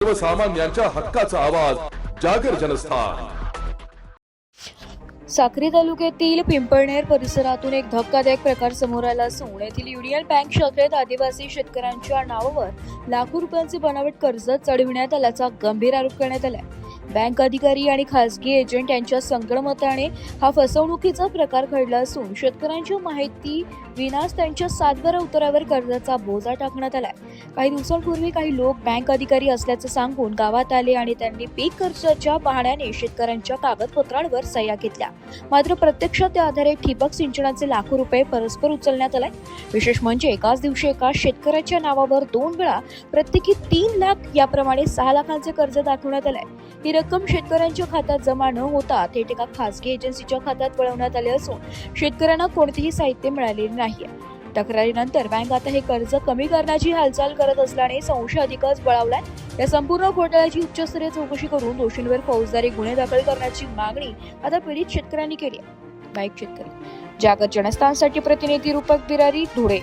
सर्वसामान्यांच्या हक्काचा आवाज जागर जनस्थान। साक्री तालुक्यातील पिंपळनेर परिसरातून एक धक्कादायक प्रकार समोर आला असून येथील युनियन बँक शाखेत आदिवासी शेतकऱ्यांच्या नावावर लाखो रुपयांचे बनावट कर्ज चढविण्यात आल्याचा गंभीर आरोप करण्यात आला। बँक अधिकारी आणि खासगी एजंट यांच्या संगनमताने हा फसवणुकीचा प्रकार घडला असून शेतकऱ्यांच्या माहिती विनाच त्यांच्या सातबारा उतारावर कर्जाचा बोजा टाकण्यात आलाय। काही दिवसांपूर्वी काही लोक बँक अधिकारी असल्याचं सांगून गावात आले आणि त्यांनी पीक कर्जाच्या बहाण्याने शेतकऱ्यांच्या कागदपत्रांवर सह्या घेतल्या, मात्र प्रत्यक्षात त्या आधारे ठिबक सिंचनाचे लाखो रुपये परस्पर उचलण्यात आले। विशेष म्हणजे एकाच दिवशी एका शेतकऱ्याच्या नावावर 2 वेळा प्रत्येकी 3 लाख याप्रमाणे 6 लाखांचे कर्ज दाखवण्यात आले। ही रक्कम शेतकऱ्यांच्या खात्यात जमा न होता थेट एका खासगी एजन्सीच्या खात्यात वळवण्यात आले असून शेतकऱ्यांना कोणतेही साहित्य मिळालेले नाही। तक्रारीनंतर बँक आता हे कर्ज कमी करण्याची हालचाल करत असल्याने संशय अधिकच बळावलाय। या संपूर्ण घोटाळ्याची उच्चस्तरीय चौकशी करून दोषींवर फौजदारी गुन्हे दाखल करण्याची मागणी आता पीडित शेतकऱ्यांनी केली आहे। बाईक शेतकरी जागर जनस्थानसाठी प्रतिनिधी रूपक बिरारी, धुळे।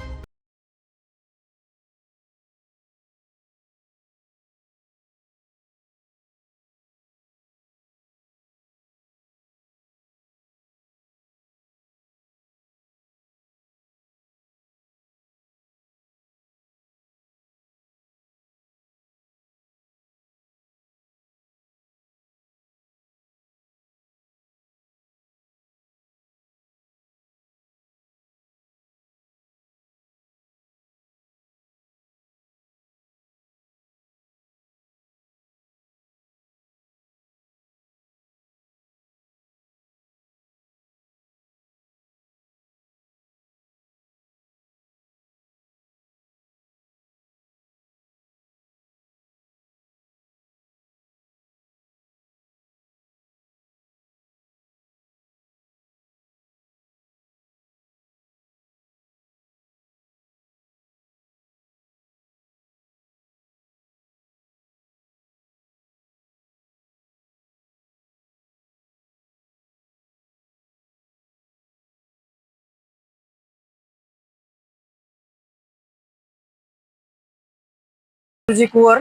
जी कुवर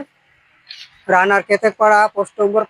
राहणार केतकपाडा, पोस्ट नंबर